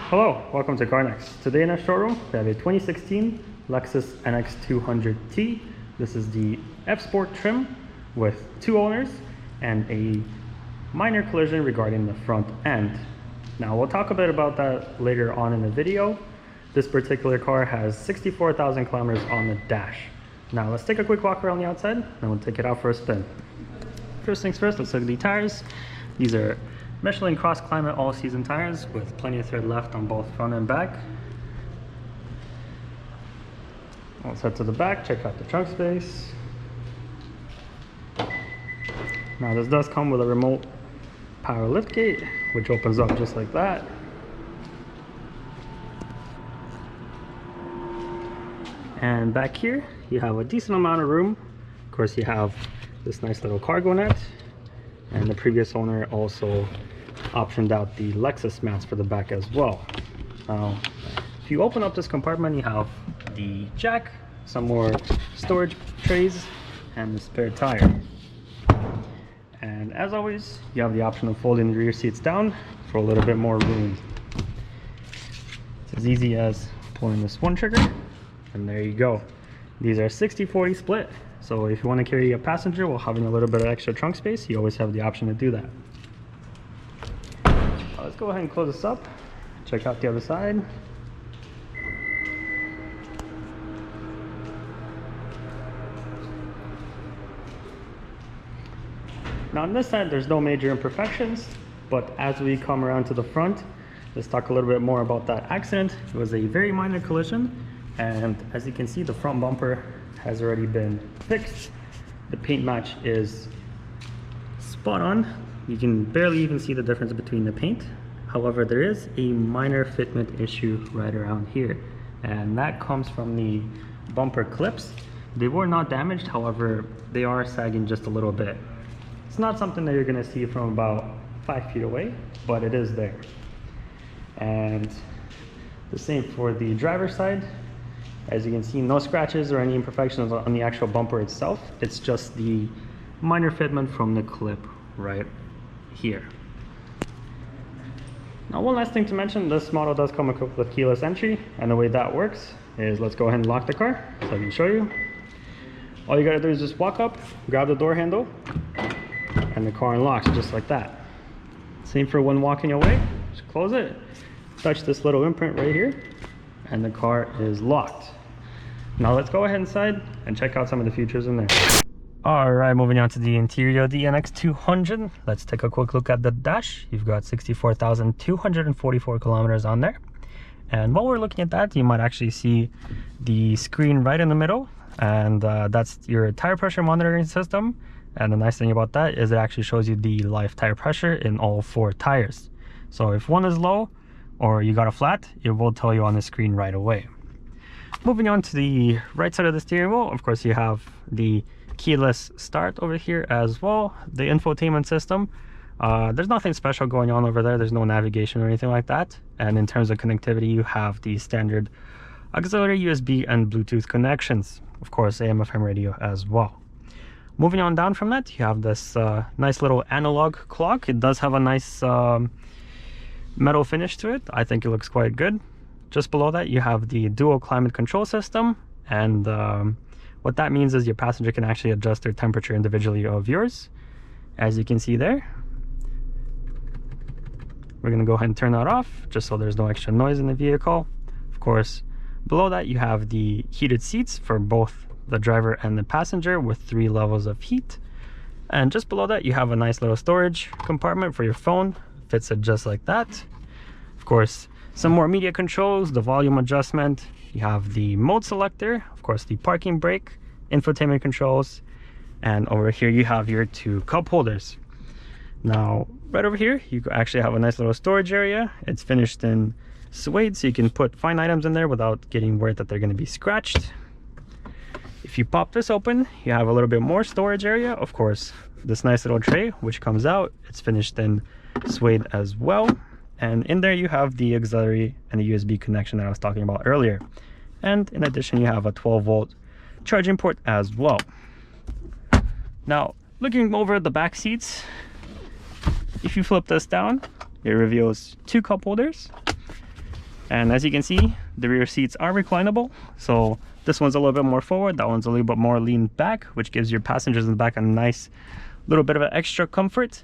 Hello, welcome to Carnex. Today in our showroom, we have a 2016 Lexus NX200T. This is the F Sport trim with 2 owners and a minor collision regarding the front end. Now we'll talk a bit about that later on in the video. This particular car has 64,000 kilometers on the dash. Now let's take a quick walk around the outside and we'll take it out for a spin. First things first, let's look at the tires. These are Michelin Cross Climate all-season tires with plenty of tread left on both front and back. Let's head to the back, check out the trunk space. Now this does come with a remote power liftgate, which opens up just like that. And back here, you have a decent amount of room. Of course, you have this nice little cargo net. And the previous owner also optioned out the Lexus mats for the back as well. Now, if you open up this compartment, you have the jack, some more storage trays, and the spare tire. And as always, you have the option of folding the rear seats down for a little bit more room. It's as easy as pulling this one trigger, and there you go. These are 60-40 split. So if you want to carry a passenger while having a little bit of extra trunk space, you always have the option to do that. Let's go ahead and close this up. Check out the other side. Now on this side, there's no major imperfections, but as we come around to the front, let's talk a little bit more about that accident. It was a very minor collision, and as you can see, the front bumper has already been fixed. The paint match is spot on. You can barely even see the difference between the paint. However, there is a minor fitment issue right around here, and that comes from the bumper clips. They were not damaged, however, they are sagging just a little bit. It's not something that you're gonna see from about 5 feet away, but it is there. And the same for the driver's side. As you can see, no scratches or any imperfections on the actual bumper itself. It's just the minor fitment from the clip right here. Now, one last thing to mention, this model does come equipped with keyless entry, and the way that works is, let's go ahead and lock the car so I can show you. All you gotta do is just walk up, grab the door handle, and the car unlocks just like that. Same for when walking away, just close it, touch this little imprint right here, and the car is locked. Now let's go ahead inside and check out some of the features in there. All right, moving on to the interior of the NX200. Let's take a quick look at the dash. You've got 64,244 kilometers on there. And while we're looking at that, you might actually see the screen right in the middle. And that's your tire pressure monitoring system. And the nice thing about that is it actually shows you the live tire pressure in all 4 tires. So if one is low or you got a flat, it will tell you on the screen right away. Moving on to the right side of the steering wheel, of course, you have the keyless start over here as well, the infotainment system. There's nothing special going on over there. There's no navigation or anything like that. And in terms of connectivity, you have the standard auxiliary USB and Bluetooth connections. Of course, AM FM radio as well. Moving on down from that, you have this nice little analog clock. It does have a nice metal finish to it. I think it looks quite good. Just below that, you have the dual climate control system, and what that means is your passenger can actually adjust their temperature individually of yours. As you can see there, we're going to go ahead and turn that off just so there's no extra noise in the vehicle. Of course, below that, you have the heated seats for both the driver and the passenger with 3 levels of heat. And just below that, you have a nice little storage compartment for your phone. Fits it just like that. Of course, some more media controls, the volume adjustment. You have the mode selector, of course, the parking brake, infotainment controls, and over here you have your 2 cup holders. Now, right over here, you actually have a nice little storage area. It's finished in suede, so you can put fine items in there without getting worried that they're going to be scratched. If you pop this open, you have a little bit more storage area. Of course, this nice little tray, which comes out, it's finished in suede as well. And in there you have the auxiliary and the USB connection that I was talking about earlier. And in addition, you have a 12-volt charging port as well. Now, looking over the back seats, if you flip this down, it reveals 2 cup holders. And as you can see, the rear seats are reclinable. So this one's a little bit more forward, that one's a little bit more leaned back, which gives your passengers in the back a nice little bit of an extra comfort.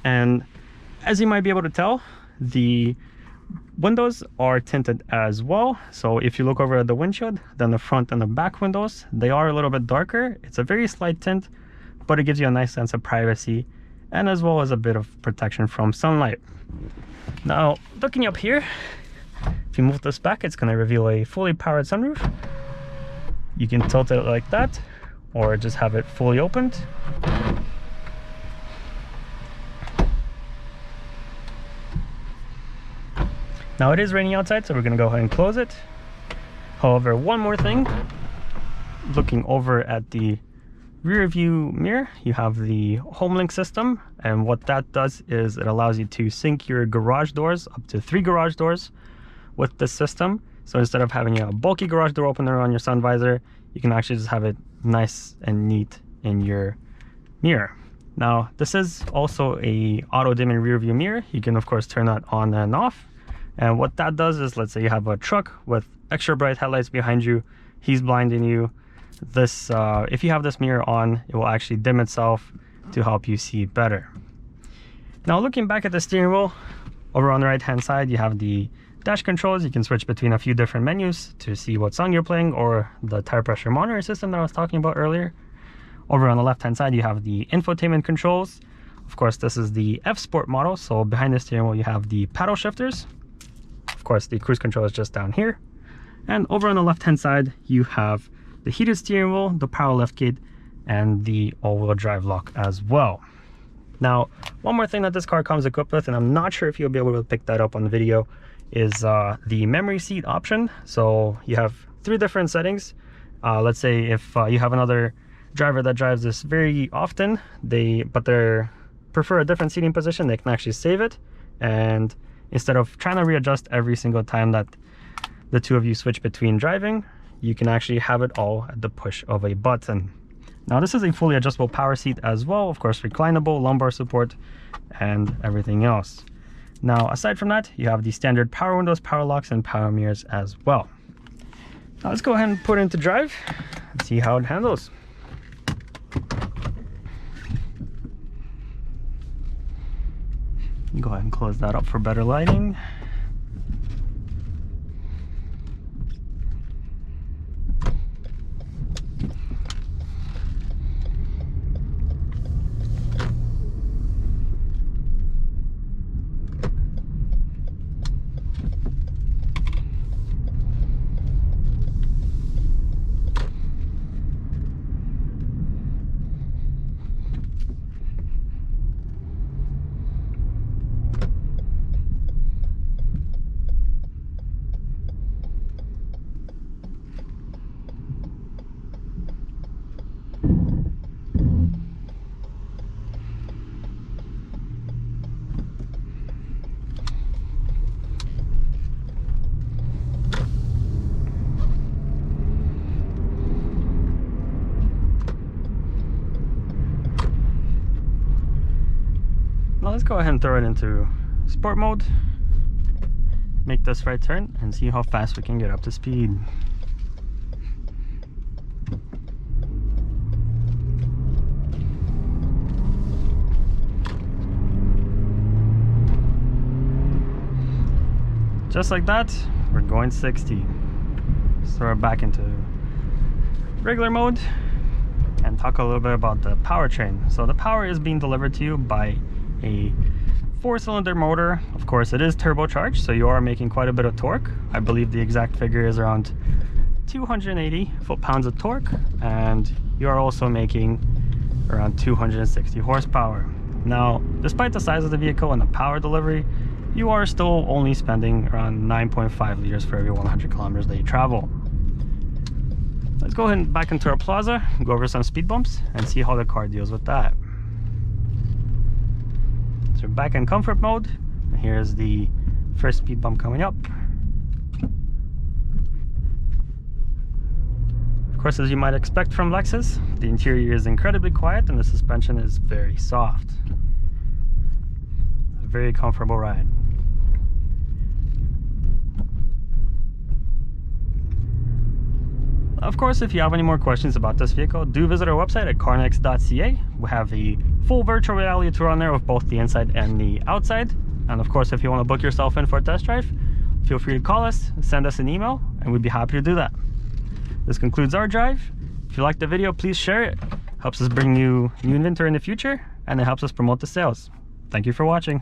And as you might be able to tell, the windows are tinted as well. So if you look over at the windshield, then the front and the back windows, they are a little bit darker. It's a very slight tint, but it gives you a nice sense of privacy and as well as a bit of protection from sunlight. Now, looking up here, if you move this back, it's going to reveal a fully powered sunroof. You can tilt it like that, or just have it fully opened. Now it is raining outside, so we're going to go ahead and close it. However, one more thing, looking over at the rear view mirror, you have the HomeLink system, and what that does is it allows you to sync your garage doors, up to 3 garage doors with this system. So instead of having a bulky garage door opener on your sun visor, you can actually just have it nice and neat in your mirror. Now this is also a auto dimming rear view mirror. You can of course turn that on and off. And what that does is, let's say you have a truck with extra bright headlights behind you, he's blinding you. This, if you have this mirror on, it will actually dim itself to help you see better. Now looking back at the steering wheel, over on the right hand side, you have the dash controls. You can switch between a few different menus to see what song you're playing, or the tire pressure monitor system that I was talking about earlier. Over on the left hand side, you have the infotainment controls. Of course, this is the F Sport model, so behind the steering wheel you have the paddle shifters. Of course, the cruise control is just down here. And over on the left hand side, you have the heated steering wheel, the power liftgate, and the all-wheel drive lock as well. Now, one more thing that this car comes equipped with, and I'm not sure if you'll be able to pick that up on the video, is the memory seat option. So you have 3 different settings. Let's say if you have another driver that drives this very often, but they prefer a different seating position, they can actually save it, and instead of trying to readjust every single time that the two of you switch between driving, you can actually have it all at the push of a button. Now this is a fully adjustable power seat as well, of course reclinable, lumbar support, and everything else. Now aside from that, you have the standard power windows, power locks, and power mirrors as well. Now let's go ahead and put it into drive and see how it handles. Go ahead and close that up for better lighting. Now let's go ahead and throw it into sport mode, make this right turn, and see how fast we can get up to speed. Just like that, we're going 60. So we're back into regular mode and talk a little bit about the powertrain. So the power is being delivered to you by a 4-cylinder motor. Of course, it is turbocharged, so you are making quite a bit of torque. I believe the exact figure is around 280 foot-pounds of torque, and you are also making around 260 horsepower. Now, despite the size of the vehicle and the power delivery, you are still only spending around 9.5 liters for every 100 kilometers that you travel. Let's go ahead and back into our plaza, go over some speed bumps, and see how the car deals with that. So we're back in comfort mode. Here's the first speed bump coming up. Of course, as you might expect from Lexus, the interior is incredibly quiet and the suspension is very soft. A very comfortable ride. of course, if you have any more questions about this vehicle, do visit our website at Carnex.ca. We have a full virtual reality tour on there of both the inside and the outside. And of course, if you want to book yourself in for a test drive, feel free to call us, send us an email, and we'd be happy to do that. This concludes our drive. If you liked the video, please share it. Helps us bring you new inventory in the future, and it helps us promote the sales. Thank you for watching.